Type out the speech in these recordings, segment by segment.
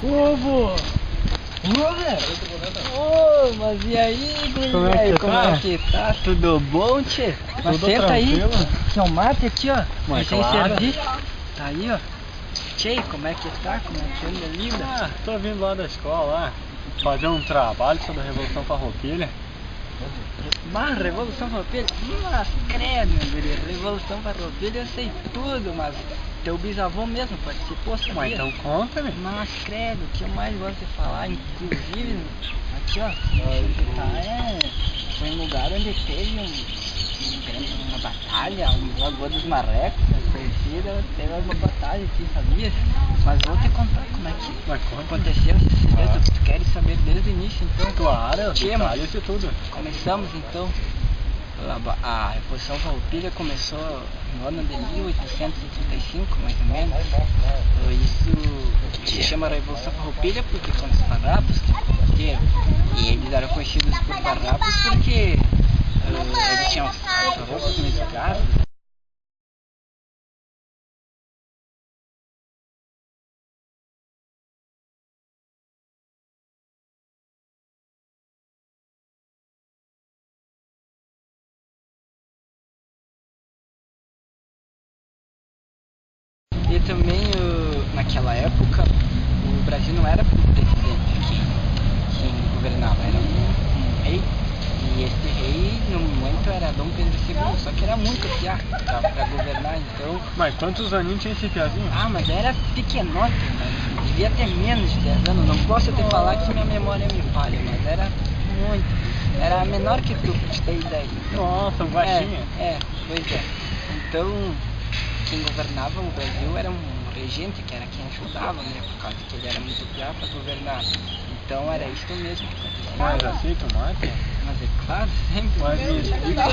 Ovo! Ô, mas e aí, guria? Como é que tá? Tudo bom, tchê? Mas Tudo senta aí, tranquilo. que é o mate aqui, ó. Mas Sem claro. servir. Tá aí, ó. Tchê, como é que tá? Como é que anda a vida? Ah, tô vindo lá da escola, lá, fazer um trabalho sobre a Revolução Farroupilha. Mas Revolução Farroupilha? Mas credo, meu guria. Revolução Farroupilha eu sei tudo, mas teu bisavô mesmo participou, sabia? Mas então conta-me. Mas credo, o que eu mais gosto de falar, inclusive, aqui ó, foi um lugar onde teve uma batalha, um Lagoa dos Marrecos, conhecida, teve uma batalha aqui, sabia? Mas vou te contar como é que aconteceu esse segredo, tu queres saber desde o início, então? Claro, Tchê, detalhes de tudo. começamos então. A Revolução Farroupilha começou no ano de 1835, mais ou menos. Isso se chama Revolução Farroupilha porque são os farrapos que e eles eram conhecidos por farrapos porque eles tinham as roupas musicais. E também naquela época o Brasil não era presidente quem governava, era um rei. E esse rei no momento era Dom Pedro II, só que era muito piá pra governar, então. Mas quantos aninhos tinha esse piazinho? Ah, mas era pequenote, né? Devia ter menos de 10 anos, não posso te falar que minha memória me falha, mas era muito. Era menor que tu, pra te ter ideia. Nossa, baixinha. Pois é. Então, quem governava o Brasil era um regente, que era quem ajudava, né? Por causa que ele era muito piá pra governar. Então era isso mesmo que acontecia. Mas assim, tu mata? Mas é claro, sempre. Mas me explica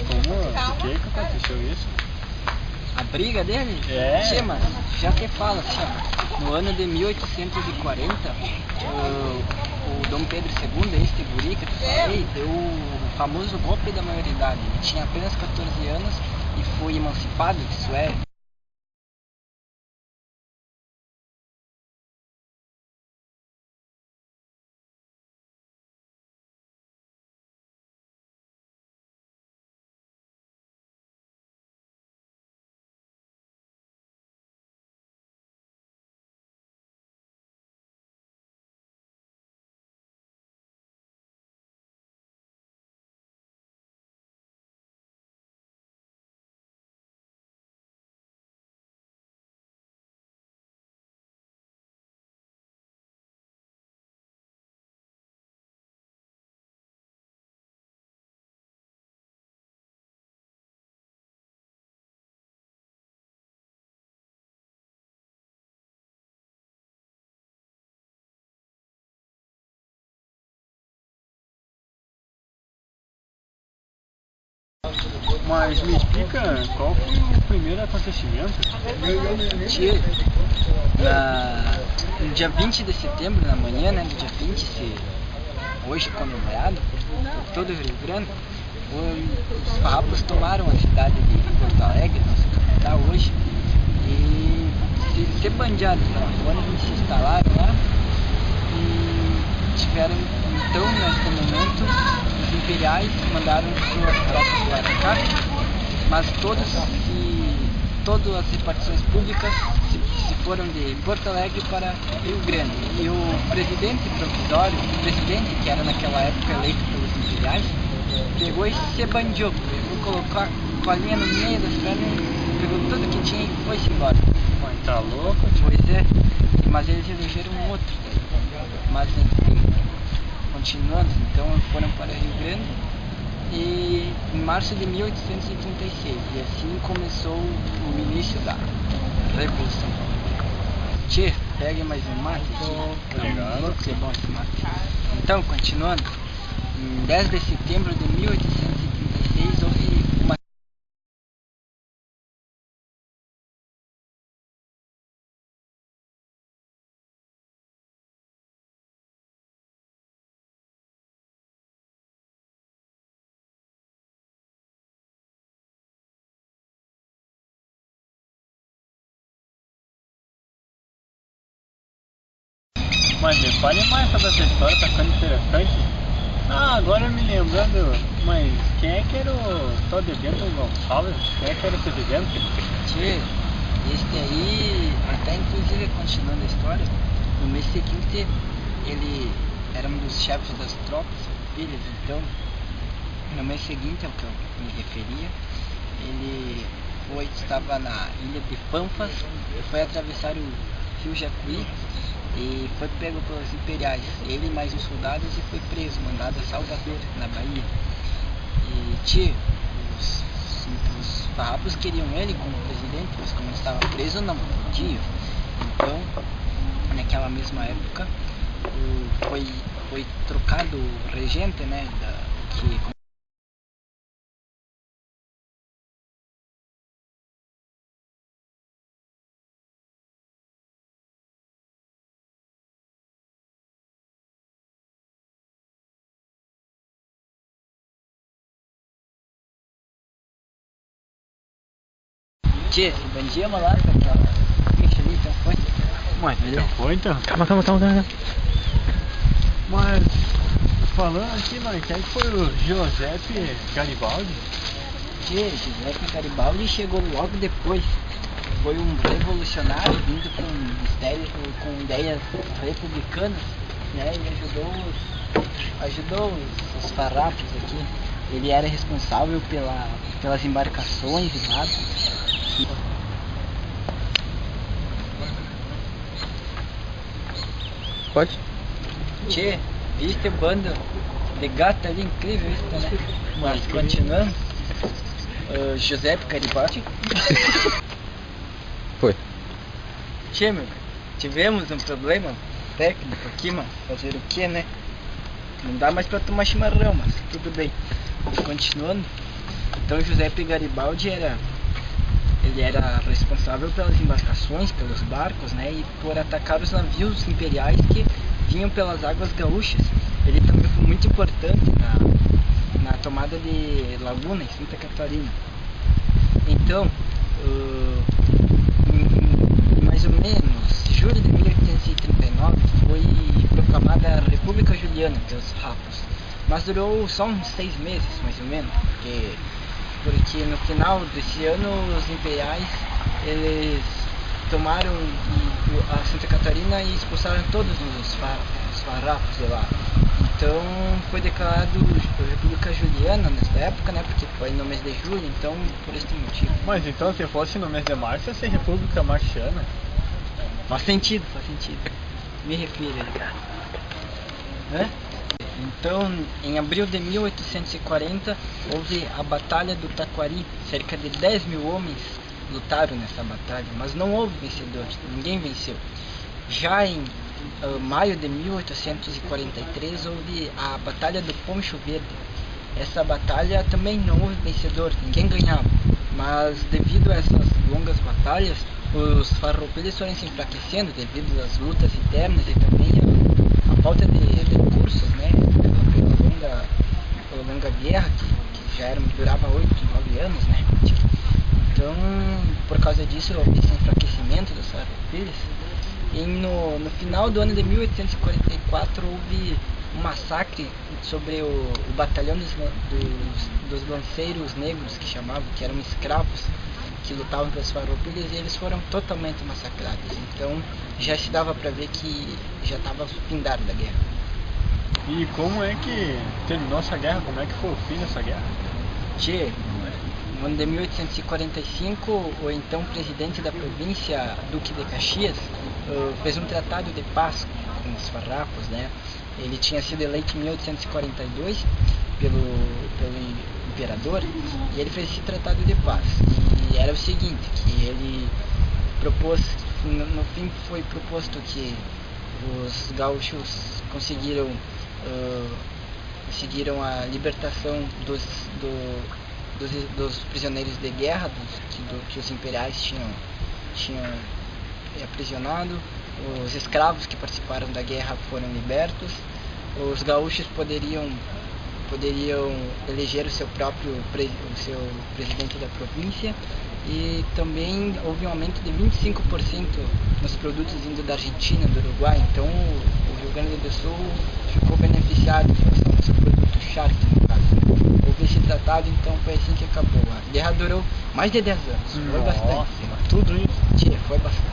por que aconteceu isso? A briga dele? É. Tchê, mas já te falo, assim, ó, no ano de 1840, o Dom Pedro II, este guri que eu te falei, deu o famoso golpe da maioridade. Ele tinha apenas 14 anos e foi emancipado, isso é, Mas me explica qual foi o primeiro acontecimento? Tchê, no dia 20 de setembro, na manhã, né, do dia 20, hoje comemorado por todo o Rio Grande, os farrapos tomaram a cidade de Porto Alegre, nossa capital hoje, e se bandearam pela fora, se instalaram lá e tiveram, então, nesse momento, os imperiais mandaram suas tropas para cá, mas todas as repartições públicas se foram de Porto Alegre para Rio Grande. E o presidente provisório, o presidente que era naquela época eleito pelos imperiais, pegou e se bandiou, colocou a colinha no meio das pernas, pegou tudo que tinha e foi-se embora. Mas tá louco? Pois é, mas eles elegeram um outro daí. Mas enfim, continuando, então foram para Rio Grande e em março de 1836, e assim começou o início da Revolução. Tchê, pegue mais um mate aqui. Obrigado. Que é bom esse mate. Então, continuando, em 10 de setembro de 1836 houve Mas me fale mais sobre essa história, tá ficando interessante. Ah, agora me lembrando, mas quem é que era o tal de Bento Gonçalves? Quem é que era o presidente? Tchê, este aí, até inclusive continuando a história, no mês seguinte ele era um dos chefes das tropas filhas, então no mês seguinte ao que eu me referia, ele estava na ilha de Pampas, foi atravessar o rio Jacuí e foi pego pelos imperiais, ele e mais uns soldados, e foi preso, mandado a Salvador, na Bahia. E tchê, os farrapos queriam ele como presidente, mas como ele estava preso não podia. Então, naquela mesma época, foi trocado o regente, né, que tchê, se bandia lá com aquela bicha ali, então foi. Mas então foi então. Calma. Mas falando aqui, mano, quem foi o Giuseppe Garibaldi? Tchê, Giuseppe Garibaldi chegou logo depois. Foi um revolucionário vindo com ideias republicanas, né? E ajudou os farrapos aqui. Ele era responsável pelas embarcações e barcos. Pode? Tchê, viste o bando de gato ali, incrível isso, né? Mas continuando, Giuseppe Garibaldi. Foi. Tchê, meu, tivemos um problema técnico aqui, mano. Fazer o que, né? Não dá mais pra tomar chimarrão, mas tudo bem. Continuando, então Giuseppe Garibaldi era responsável pelas embarcações, pelos barcos, né? E por atacar os navios imperiais que vinham pelas águas gaúchas. Ele também foi muito importante na tomada de Laguna, em Santa Catarina. Então, em mais ou menos julho de 1839 foi proclamada a República Juliana pelos Farrapos, mas durou só uns 6 meses, mais ou menos, porque no final desse ano os imperiais eles tomaram a Santa Catarina e expulsaram todos os farrapos de lá. Então foi declarado República Juliana nessa época, né? Porque foi no mês de julho, então por esse motivo. Mas então se fosse no mês de março ia ser República Marciana. Faz sentido. Me refiro aí, cara. Né? Então, em abril de 1840, houve a Batalha do Taquari. Cerca de 10 mil homens lutaram nessa batalha, mas não houve vencedor, ninguém venceu. Já em maio de 1843, houve a Batalha do Poncho Verde. Essa batalha também não houve vencedor, ninguém ganhava. Mas devido a essas longas batalhas, os farroupilhas foram se enfraquecendo devido às lutas internas e também a falta de recursos, né? Pela longa guerra que já durava 8, 9 anos, né? Então, por causa disso, houve esse enfraquecimento dos farroupilhas. E no final do ano de 1844 houve um massacre sobre o batalhão dos lanceiros negros, que chamavam, que eram escravos que lutavam pelas farroupilhas, e eles foram totalmente massacrados. Então já se dava para ver que já estava findado da guerra. E como é que terminou essa guerra? Como é que foi o fim dessa guerra? Tchê, no ano de 1845, o então presidente da província, Duque de Caxias, fez um tratado de paz com os farrapos, né? Ele tinha sido eleito em 1842 pelo imperador, e ele fez esse tratado de paz. E era o seguinte, que ele propôs, no fim foi proposto que os gaúchos conseguiram a libertação dos prisioneiros de guerra que os imperiais tinham aprisionado. Os escravos que participaram da guerra foram libertos. Os gaúchos poderiam eleger o seu presidente da província, e também houve um aumento de 25% nos produtos vindo da Argentina, do Uruguai. Então o Rio Grande do Sul ficou beneficiado em função do seu produto Shark, no caso. Houve esse tratado, então foi assim que acabou. A guerra durou mais de 10 anos, foi bastante. Tudo isso. Tchê, foi bastante.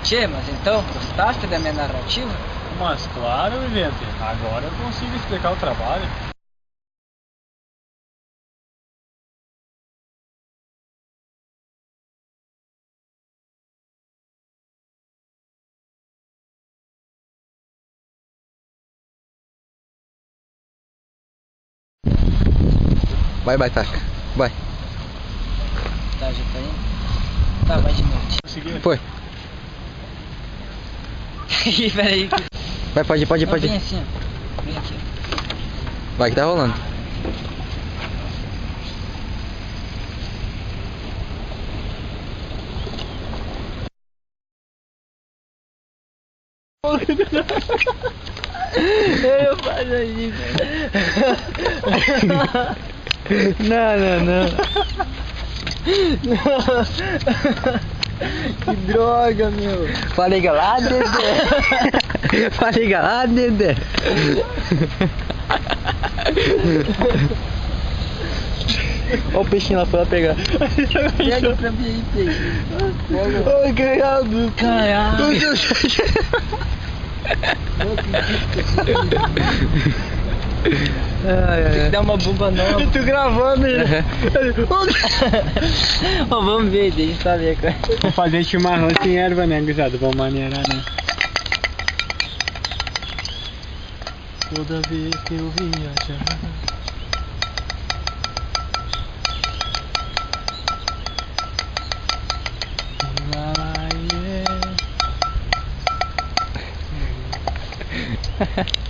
Tchê, mas então, gostaste da minha narrativa? Mas claro, Vivente, agora eu consigo explicar o trabalho. Vai, Baitaca. Vai. Tá, já tá indo? Tá, vai de novo. Consegui. Foi. Peraí. Vai, pode ir, pode ir, Não, pode vem ir. assim, ó. Vem aqui. Vai que tá rolando. Eu faço isso. Não. Que droga, meu. Falei lá, Dedé. Falei lá, Dedé. Olha o peixinho lá pra pegar. Pega pra mim aí, peixe. Pega. Ai, caralho. Caralho. Tem que dar uma bomba nova. Eu tô gravando, né? Ó, vamos ver, deixa eu saber, cara. Vou fazer chimarrão sem erva, né, gurizada? Vamos maneirar, né? Toda vez que eu viajar. Lá, yeah.